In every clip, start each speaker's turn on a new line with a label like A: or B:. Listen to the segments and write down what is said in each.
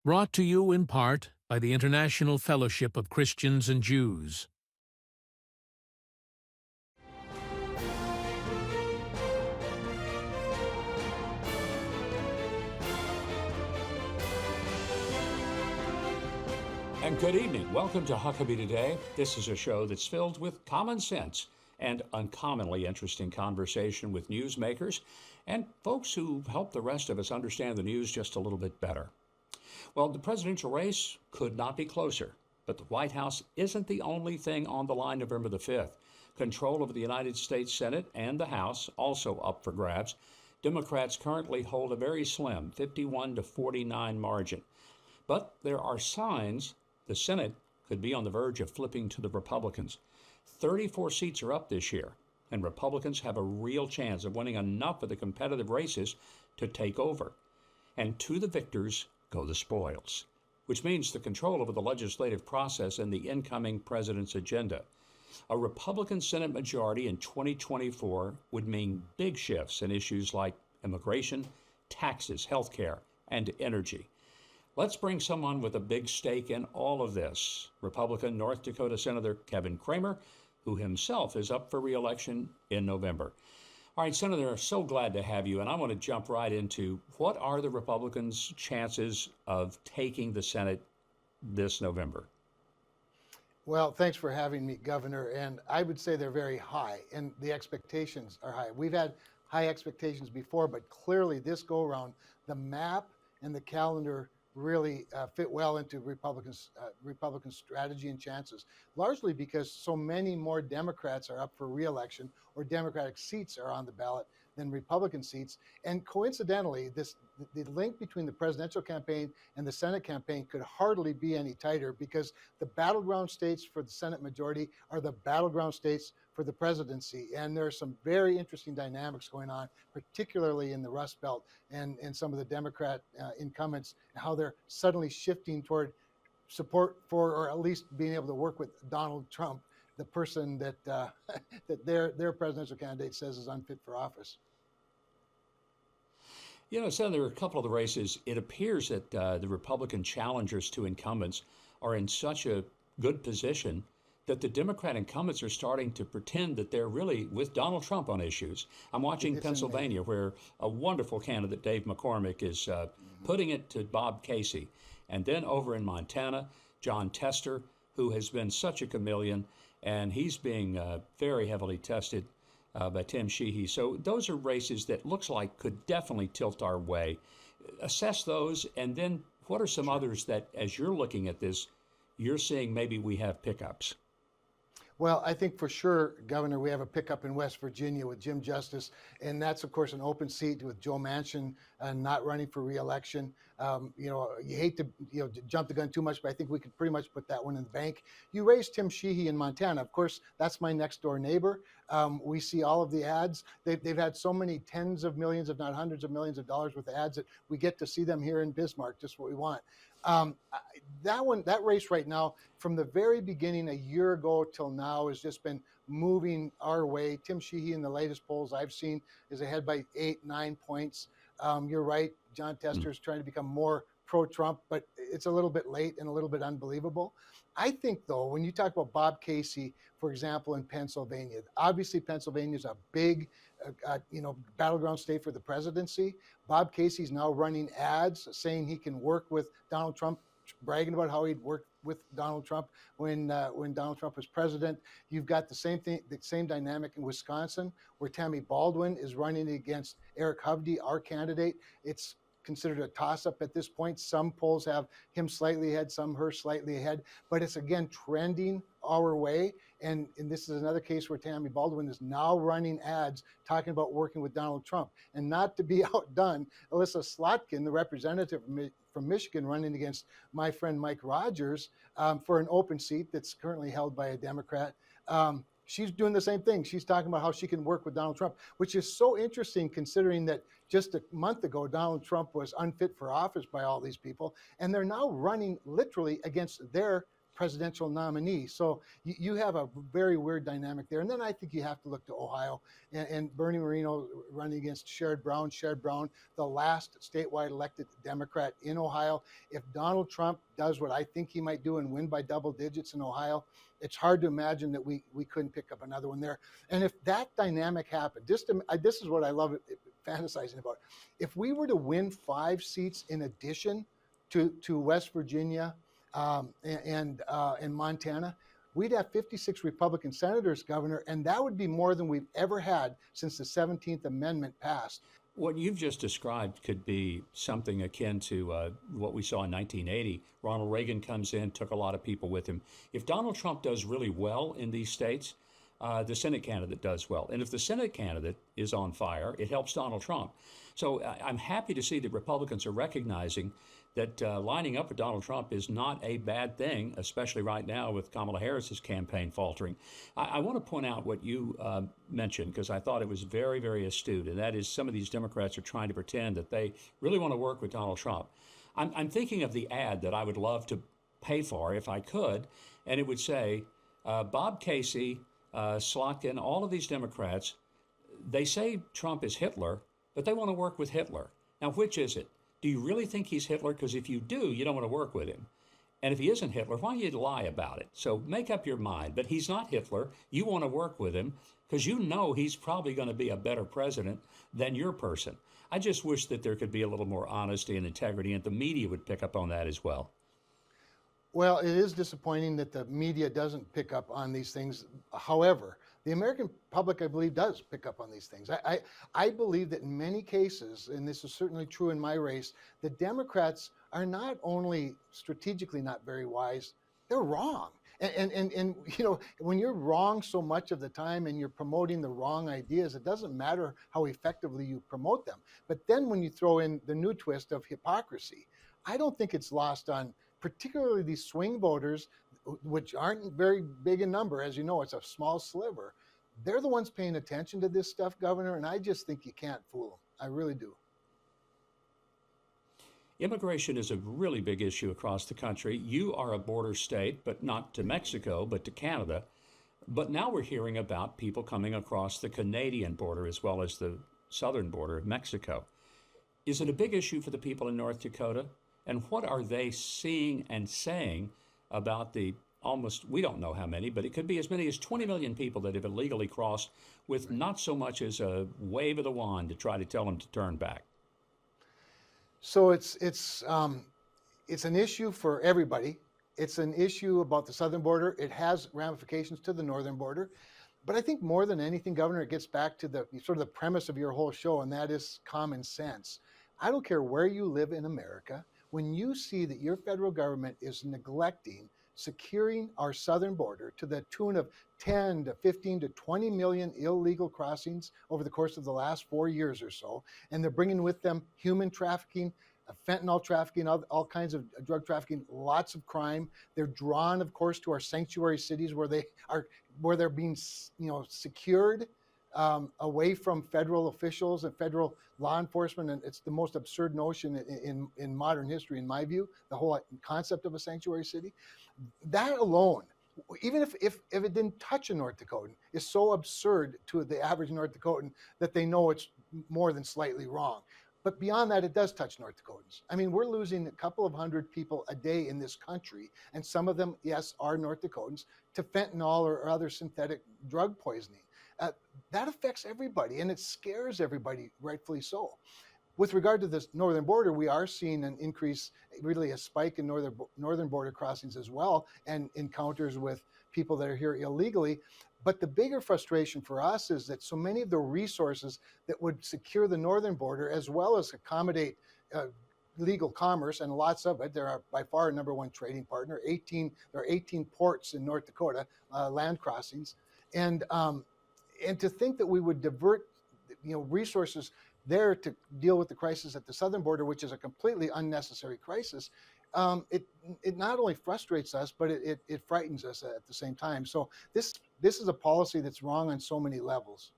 A: Brought to you in part by the International Fellowship of Christians and Jews.
B: And good evening. Welcome to Huckabee Today. This is a show that's filled with common sense and uncommonly interesting conversation with newsmakers and folks who help the rest of us understand the news just a little bit better. Well, the presidential race could not be closer, but the White House isn't the only thing on the line November the 5th. Control of the United States Senate and the House also up for grabs. Democrats currently hold a very slim 51 to 49 margin. But there are signs the Senate could be on the verge of flipping to the Republicans. 34 seats are up this year, and Republicans have a real chance of winning enough of the competitive races to take over. And to the victors go the spoils, which means the control over the legislative process and the incoming president's agenda. A Republican Senate majority in 2024 would mean big shifts in issues like immigration, taxes, health care, and energy. Let's bring someone with a big stake in all of this. Republican North Dakota Senator Kevin Cramer, who himself is up for re-election in November. All right, Senator, so glad to have you. And I want to jump right into what are the Republicans' chances of taking the Senate this November?
C: Well, thanks for having me, Governor. And I would say they're very high, and the expectations are high. We've had high expectations before, but clearly this go around, the map and the calendar really fit well into Republican strategy and chances, largely because so many more Democrats are up for re-election or Democratic seats are on the ballot than Republican seats. And coincidentally, the link between the presidential campaign and the Senate campaign could hardly be any tighter, because the battleground states for the Senate majority are the battleground states for the presidency. And there are some very interesting dynamics going on, particularly in the Rust Belt and some of the Democrat incumbents, how they're suddenly shifting toward support for, or at least being able to work with Donald Trump, the person that that their presidential candidate says is unfit for office.
B: You know, Senator, there are a couple of the races. It appears that the Republican challengers to incumbents are in such a good position that the Democrat incumbents are starting to pretend that they're really with Donald Trump on issues. I'm watching Pennsylvania, where a wonderful candidate, Dave McCormick, is putting it to Bob Casey. And then over in Montana, John Tester, who has been such a chameleon, and he's being very heavily tested by Tim Sheehy. So those are races that looks like could definitely tilt our way. Assess those, and then what are some others that, as you're looking at this, you're seeing maybe we have pickups?
C: Well, I think for sure, Governor, we have a pickup in West Virginia with Jim Justice, and that's, of course, an open seat with Joe Manchin not running for re-election. You hate to jump the gun too much, but I think we could pretty much put that one in the bank. You raised Tim Sheehy in Montana. Of course, that's my next door neighbor. We see all of the ads. They've had so many tens of millions, if not hundreds of millions of dollars worth of ads, that we get to see them here in Bismarck, just what we want. That race right now, from the very beginning, a year ago till now, has just been moving our way. Tim Sheehy, in the latest polls I've seen, is ahead by 8-9 points. You're right, John Tester is trying to become more pro-Trump, but it's a little bit late and a little bit unbelievable. I think, though, when you talk about Bob Casey, for example, in Pennsylvania, obviously Pennsylvania is a big, battleground state for the presidency. Bob Casey's now running ads saying he can work with Donald Trump, bragging about how he'd worked with Donald Trump when Donald Trump was president. You've got the same dynamic in Wisconsin, where Tammy Baldwin is running against Eric Huckabee, our candidate. It's considered a toss-up at this point. Some polls have him slightly ahead, some her slightly ahead, but it's again trending our way. And this is another case where Tammy Baldwin is now running ads talking about working with Donald Trump. And not to be outdone, Alyssa Slotkin, the representative from Michigan, running against my friend Mike Rogers for an open seat that's currently held by a Democrat. She's doing the same thing. She's talking about how she can work with Donald Trump, which is so interesting considering that just a month ago, Donald Trump was unfit for office by all these people, and they're now running literally against their presidential nominee. So you have a very weird dynamic there. And then I think you have to look to Ohio and Bernie Moreno running against Sherrod Brown. Sherrod Brown, the last statewide elected Democrat in Ohio. If Donald Trump does what I think he might do and win by double digits in Ohio, it's hard to imagine that we couldn't pick up another one there. And if that dynamic happened, this is what I love fantasizing about. If we were to win 5 seats in addition to West Virginia and Montana, we'd have 56 Republican senators, Governor, and that would be more than we've ever had since the 17th Amendment passed.
B: What you've just described could be something akin to what we saw in 1980. Ronald Reagan comes in, took a lot of people with him. If Donald Trump does really well in these states, the Senate candidate does well. And if the Senate candidate is on fire, it helps Donald Trump. So I'm happy to see that Republicans are recognizing that lining up with Donald Trump is not a bad thing, especially right now with Kamala Harris's campaign faltering. I want to point out what you mentioned, because I thought it was very, very astute, and that is some of these Democrats are trying to pretend that they really want to work with Donald Trump. I'm thinking of the ad that I would love to pay for if I could, and it would say, Bob Casey, Slotkin, all of these Democrats, they say Trump is Hitler, but they want to work with Hitler. Now, which is it? Do you really think he's Hitler? Because if you do, you don't want to work with him. And if he isn't Hitler, why don't you lie about it? So make up your mind. But he's not Hitler. You want to work with him because you know he's probably going to be a better president than your person. I just wish that there could be a little more honesty and integrity, and the media would pick up on that as well.
C: Well, it is disappointing that the media doesn't pick up on these things. However, the American public, I believe, does pick up on these things. I believe that in many cases, and this is certainly true in my race, the Democrats are not only strategically not very wise, they're wrong. And you know, when you're wrong so much of the time and you're promoting the wrong ideas, it doesn't matter how effectively you promote them. But then when you throw in the new twist of hypocrisy, I don't think it's lost on particularly these swing voters, which aren't very big in number. As you know, it's a small sliver. They're the ones paying attention to this stuff, Governor, and I just think you can't fool them. I really do.
B: Immigration is a really big issue across the country. You are a border state, but not to Mexico, but to Canada. But now we're hearing about people coming across the Canadian border as well as the southern border of Mexico. Is it a big issue for the people in North Dakota? And what are they seeing and saying about the almost, we don't know how many, but it could be as many as 20 million people that have illegally crossed with not so much as a wave of the wand to try to tell them to turn back?
C: So it's an issue for everybody. It's an issue about the southern border. It has ramifications to the northern border. But I think more than anything, Governor, it gets back to the sort of the premise of your whole show, and that is common sense. I don't care where you live in America. When you see that your federal government is neglecting securing our southern border to the tune of 10 to 15 to 20 million illegal crossings over the course of the last 4 years or so, and they're bringing with them human trafficking, fentanyl trafficking, all kinds of drug trafficking, lots of crime. They're drawn, of course, to our sanctuary cities where they're being, secured away from federal officials and federal law enforcement. And it's the most absurd notion in modern history, in my view, the whole concept of a sanctuary city. That alone, even if it didn't touch a North Dakotan, is so absurd to the average North Dakotan that they know it's more than slightly wrong. But beyond that, it does touch North Dakotans. I mean, we're losing a couple of hundred people a day in this country, and some of them, yes, are North Dakotans, to fentanyl or other synthetic drug poisoning. That affects everybody, and it scares everybody, rightfully so. With regard to this northern border, we are seeing an increase, really a spike in northern border crossings as well, and encounters with people that are here illegally. But the bigger frustration for us is that so many of the resources that would secure the northern border, as well as accommodate legal commerce, and lots of it, there are by far our number one trading partner. There are 18 ports in North Dakota, land crossings, and to think that we would divert, resources there to deal with the crisis at the southern border, which is a completely unnecessary crisis, it not only frustrates us, but it frightens us at the same time. So this is a policy that's wrong on so many levels.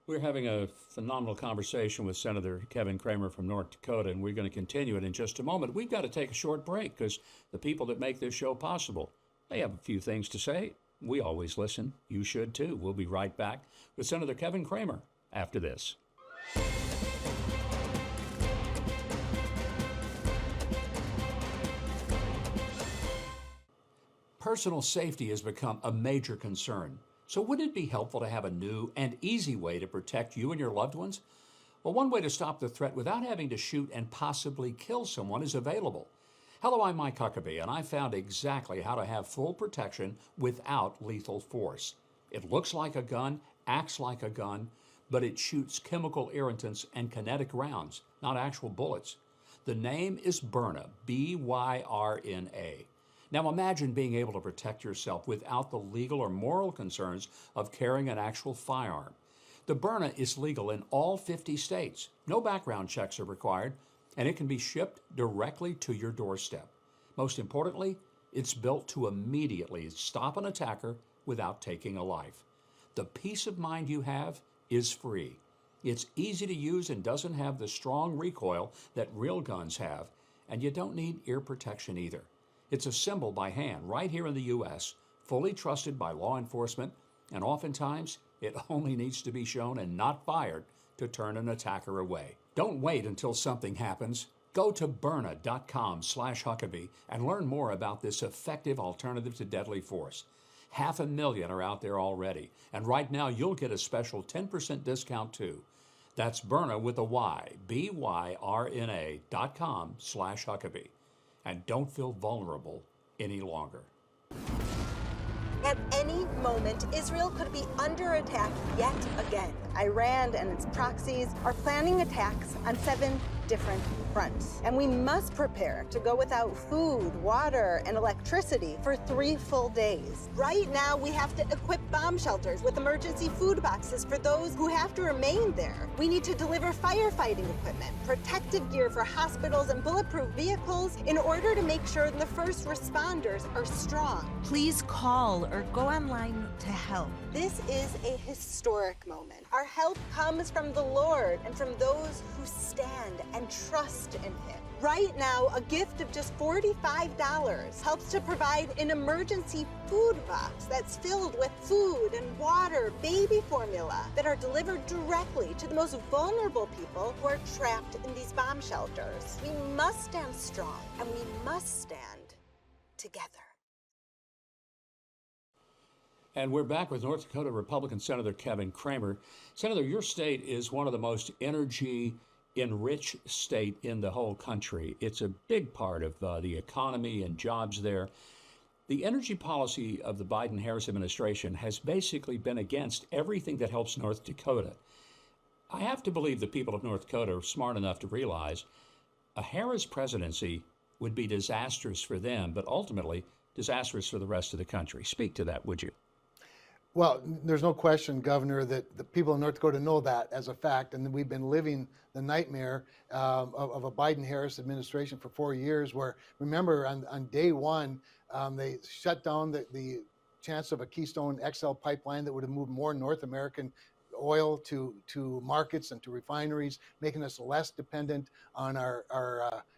B: We're having a phenomenal conversation with Senator Kevin Cramer from North Dakota, and we're going to continue it in just a moment. We've got to take a short break because the people that make this show possible, they have a few things to say. We always listen. You should too. We'll be right back with Senator Kevin Cramer after this. Personal safety has become a major concern. So wouldn't it be helpful to have a new and easy way to protect you and your loved ones? Well, one way to stop the threat without having to shoot and possibly kill someone is available. Hello, I'm Mike Huckabee, and I found exactly how to have full protection without lethal force. It looks like a gun, acts like a gun, but it shoots chemical irritants and kinetic rounds, not actual bullets. The name is Byrna, B-Y-R-N-A. Now imagine being able to protect yourself without the legal or moral concerns of carrying an actual firearm. The Byrna is legal in all 50 states. No background checks are required, and it can be shipped directly to your doorstep. Most importantly, it's built to immediately stop an attacker without taking a life. The peace of mind you have is free. It's easy to use and doesn't have the strong recoil that real guns have, and you don't need ear protection either. It's assembled by hand right here in the U.S., fully trusted by law enforcement, and oftentimes it only needs to be shown and not fired to turn an attacker away. Don't wait until something happens. Go to Byrna.com/Huckabee and learn more about this effective alternative to deadly force. 500,000 are out there already, and right now you'll get a special 10% discount too. That's Byrna with a Y, BYRNA.com/Huckabee. And don't feel vulnerable any longer.
D: At any moment, Israel could be under attack yet again. Iran and its proxies are planning attacks on 7 different fronts. And we must prepare to go without food, water, and electricity for 3 full days. Right now, we have to equip bomb shelters with emergency food boxes for those who have to remain there. We need to deliver firefighting equipment, protective gear for hospitals, and bulletproof vehicles in order to make sure the first responders are strong.
E: Please call or go online to help.
D: This is a historic moment. Our help comes from the Lord and from those who stand and trust in Him. Right now, a gift of just $45 helps to provide an emergency food box that's filled with food and water, baby formula that are delivered directly to the most vulnerable people who are trapped in these bomb shelters. We must stand strong, and we must stand together.
B: And we're back with North Dakota Republican Senator Kevin Cramer. Senator, your state is one of the most energy-enriched state in the whole country. It's a big part of the economy and jobs there. The energy policy of the Biden-Harris administration has basically been against everything that helps North Dakota. I have to believe the people of North Dakota are smart enough to realize a Harris presidency would be disastrous for them, but ultimately disastrous for the rest of the country. Speak to that, would you?
C: Well, there's no question, Governor, that the people in North Dakota know that as a fact, and we've been living the nightmare of a Biden-Harris administration for 4 years where, remember, on day one, they shut down the chance of a Keystone XL pipeline that would have moved more North American oil to markets and to refineries, making us less dependent on our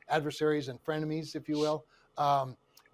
C: adversaries and frenemies, if you will.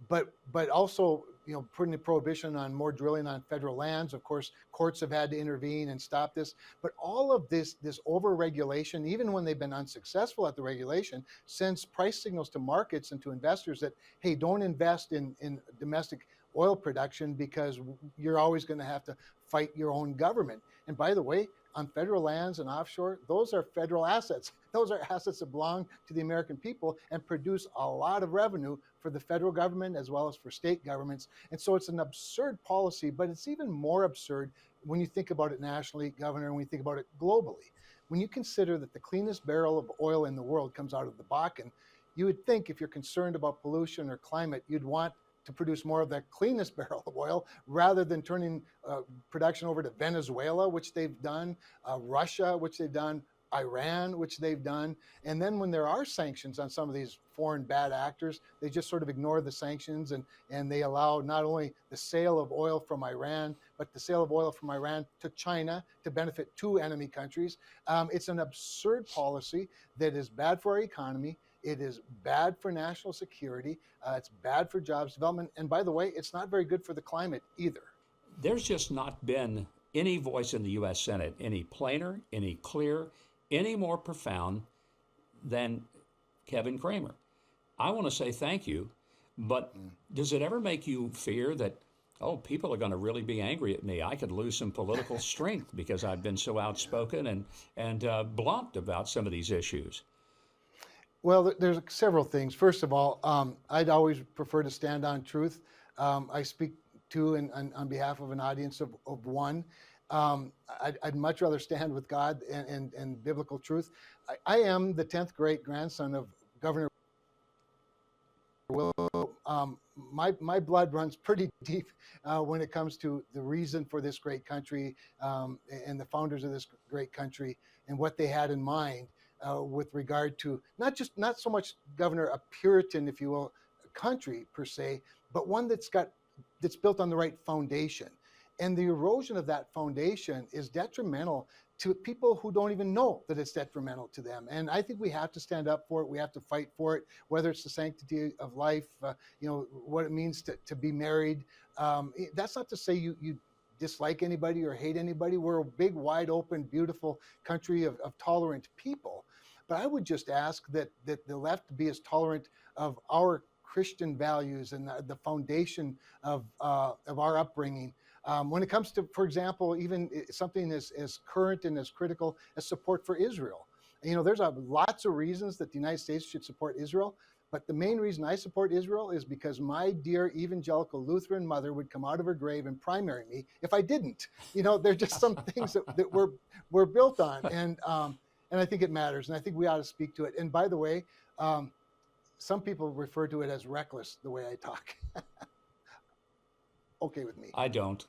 C: But also, putting a prohibition on more drilling on federal lands. Of course, courts have had to intervene and stop this. But all of this over-regulation, even when they've been unsuccessful at the regulation, sends price signals to markets and to investors that, hey, don't invest in domestic oil production because you're always going to have to fight your own government. And by the way, on federal lands and offshore, those are federal assets. Those are assets that belong to the American people and produce a lot of revenue for the federal government as well as for state governments. And so it's an absurd policy, but it's even more absurd when you think about it nationally, Governor, and when you think about it globally. When you consider that the cleanest barrel of oil in the world comes out of the Bakken, you would think if you're concerned about pollution or climate, you'd want to produce more of that cleanest barrel of oil rather than turning production over to Venezuela, which they've done, Russia, which they've done, Iran, which they've done. And then when there are sanctions on some of these foreign bad actors, they just sort of ignore the sanctions, and they allow not only the sale of oil from Iran, but the sale of oil from Iran to China to benefit two enemy countries. It's an absurd policy that is bad for our economy. It is bad for national security. It's bad for jobs development. And by the way, it's not very good for the climate either.
B: There's just not been any voice in the U.S. Senate any plainer, any clearer, any more profound than Kevin Cramer. I want to say thank you, but does it ever make you fear that, oh, people are going to really be angry at me? I could lose some political strength because I've been so outspoken and blunt about some of these issues.
C: Well, there's several things. First of all, I'd always prefer to stand on truth. I speak to and on behalf of an audience of one. I'd much rather stand with God and biblical truth. I am the 10th great grandson of Governor Will. My blood runs pretty deep when it comes to the reason for this great country and the founders of this great country and what they had in mind with regard to not so much Governor, a Puritan, if you will, country per se, but one that's built on the right foundation. And the erosion of that foundation is detrimental to people who don't even know that it's detrimental to them. And I think we have to stand up for it. We have to fight for it, whether it's the sanctity of life, what it means to be married. That's not to say you dislike anybody or hate anybody. We're a big, wide open, beautiful country of tolerant people. But I would just ask that the left be as tolerant of our Christian values and the foundation of our upbringing. When it comes to, for example, even something as current and as critical as support for Israel. There's lots of reasons that the United States should support Israel, but the main reason I support Israel is because my dear evangelical Lutheran mother would come out of her grave and primary me if I didn't. There's just some things that we're built on, and I think it matters, and I think we ought to speak to it. And by the way, some people refer to it as reckless, the way I talk. Okay with me.
B: I don't.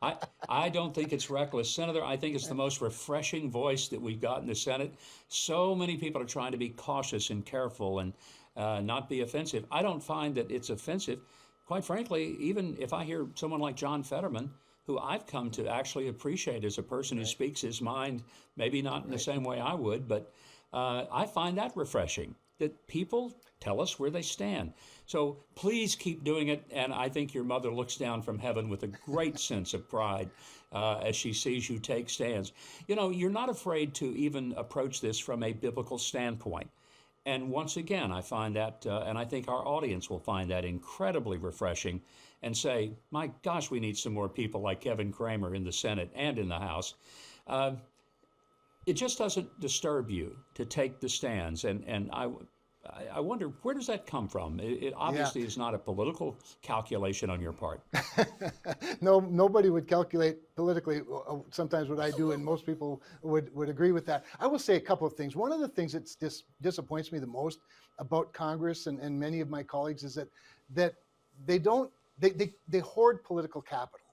B: I don't think it's reckless, Senator. I think it's the most refreshing voice that we've got in the Senate. So many people are trying to be cautious and careful and not be offensive. I don't find that it's offensive. Quite frankly, even if I hear someone like John Fetterman, who I've come to actually appreciate as a person who speaks his mind, maybe not in the same way I would, but I find that refreshing, that people tell us where they stand. So please keep doing it. And I think your mother looks down from heaven with a great sense of pride as she sees you take stands. You're not afraid to even approach this from a biblical standpoint. And once again, I find that, and I think our audience will find that incredibly refreshing and say, my gosh, we need some more people like Kevin Cramer in the Senate and in the House. It just doesn't disturb you to take the stands. And I wonder, where does that come from? It obviously is not a political calculation on your part.
C: No, nobody would calculate politically sometimes what I do, and most people would agree with that. I will say a couple of things. One of the things that disappoints me the most about Congress and many of my colleagues is that they hoard political capital.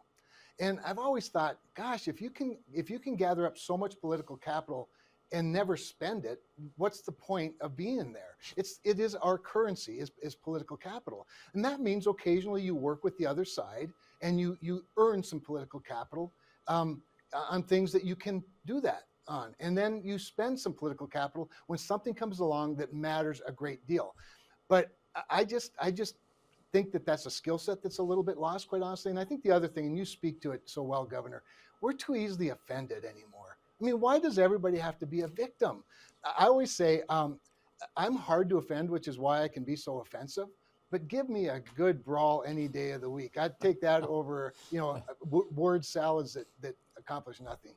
C: And I've always thought, gosh, if you can gather up so much political capital and never spend it, what's the point of being there? It is our currency is political capital. And that means occasionally you work with the other side and you earn some political capital on things that you can do that on. And then you spend some political capital when something comes along that matters a great deal. But I just think that's a skill set that's a little bit lost, quite honestly. And I think the other thing, and you speak to it so well, Governor, we're too easily offended anymore. I mean, why does everybody have to be a victim? I always say I'm hard to offend, which is why I can be so offensive. But give me a good brawl any day of the week. I'd take that over, word salads that accomplish nothing.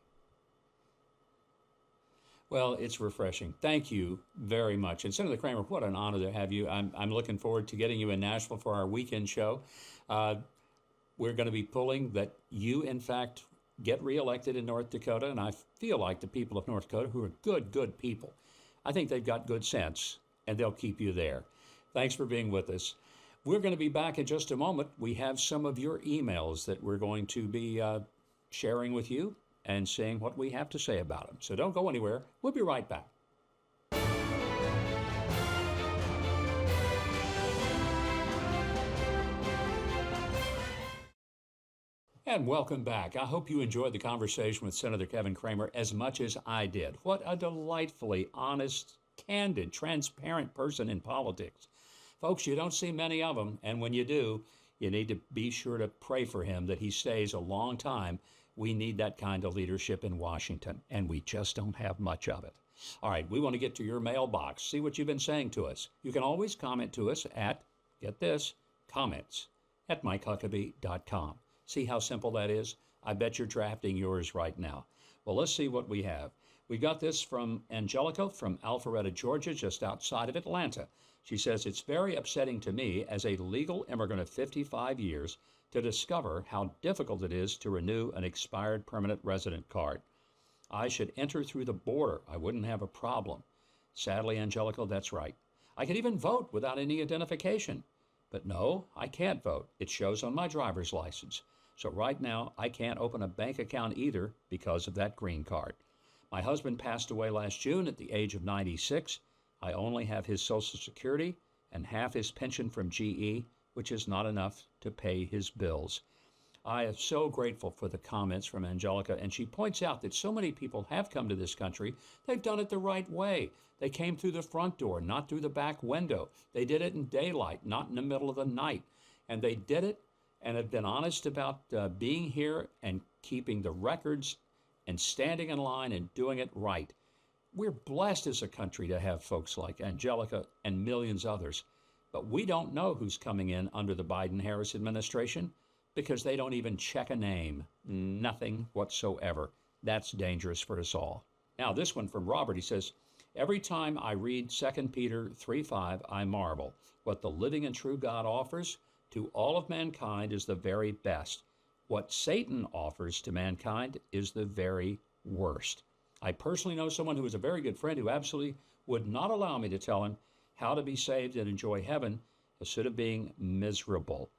B: Well, it's refreshing. Thank you very much. And Senator Cramer, what an honor to have you. I'm looking forward to getting you in Nashville for our weekend show. We're going to be pulling that you, in fact, get reelected in North Dakota. And I feel like the people of North Dakota, who are good people, I think they've got good sense, and they'll keep you there. Thanks for being with us. We're going to be back in just a moment. We have some of your emails that we're going to be sharing with you and seeing what we have to say about them. So don't go anywhere. We'll be right back. And welcome back. I hope you enjoyed the conversation with Senator Kevin Cramer as much as I did. What a delightfully honest, candid, transparent person in politics. Folks, you don't see many of them, and when you do, you need to be sure to pray for him that he stays a long time. We need that kind of leadership in Washington, and we just don't have much of it. All right, we want to get to your mailbox, see what you've been saying to us. You can always comment to us at, get this, comments@MikeHuckabee.com. See how simple that is? I bet you're drafting yours right now. Well, let's see what we have. We got this from Angelica from Alpharetta, Georgia, just outside of Atlanta. She says, it's very upsetting to me as a legal immigrant of 55 years to discover how difficult it is to renew an expired permanent resident card. I should enter through the border. I wouldn't have a problem. Sadly, Angelica, that's right. I could even vote without any identification. But no, I can't vote. It shows on my driver's license. So right now, I can't open a bank account either because of that green card. My husband passed away last June at the age of 96. I only have his Social Security and half his pension from GE, which is not enough to pay his bills. I am so grateful for the comments from Angelica, and she points out that so many people have come to this country. They've done it the right way. They came through the front door, not through the back window. They did it in daylight, not in the middle of the night. And they did it and have been honest about being here and keeping the records and standing in line and doing it right. We're blessed as a country to have folks like Angelica and millions others, but we don't know who's coming in under the Biden-Harris administration because they don't even check a name. Nothing whatsoever. That's dangerous for us all. Now, this one from Robert, he says, every time I read 2 Peter 3:5, I marvel. What the living and true God offers to all of mankind is the very best. What Satan offers to mankind is the very worst. I personally know someone who is a very good friend who absolutely would not allow me to tell him how to be saved and enjoy heaven instead of being miserable.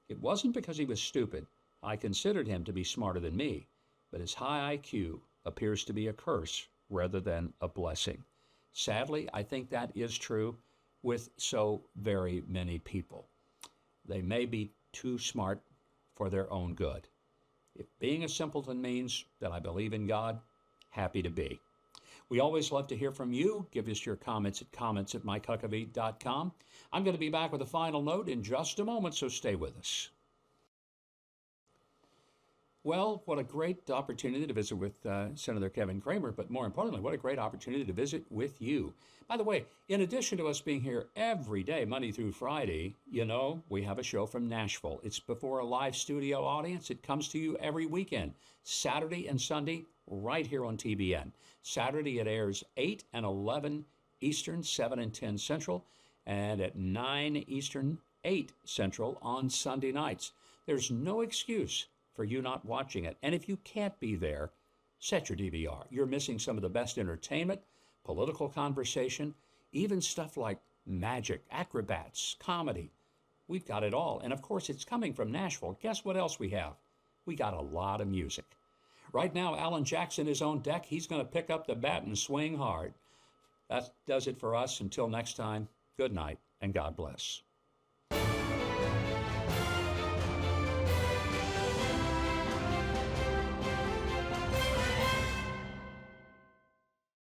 B: It wasn't because he was stupid. I considered him to be smarter than me, but his high IQ appears to be a curse rather than a blessing. Sadly, I think that is true with so very many people. They may be too smart for their own good. If being a simpleton means that I believe in God, happy to be. We always love to hear from you. Give us your comments at comments@MikeHuckabee.com. I'm going to be back with a final note in just a moment, so stay with us. Well, what a great opportunity to visit with Senator Kevin Cramer, but more importantly, what a great opportunity to visit with you. By the way, in addition to us being here every day, Monday through Friday, you know, we have a show from Nashville. It's before a live studio audience. It comes to you every weekend, Saturday and Sunday, right here on TBN. Saturday it airs 8 and 11 Eastern, 7 and 10 Central, and at 9 Eastern, 8 Central on Sunday nights. There's no excuse for you not watching it. And if you can't be there, set your DVR. You're missing some of the best entertainment, political conversation, even stuff like magic, acrobats, comedy. We've got it all. And of course, it's coming from Nashville. Guess what else we have? We got a lot of music. Right now, Alan Jackson is on deck. He's going to pick up the bat and swing hard. That does it for us. Until next time, good night and God bless.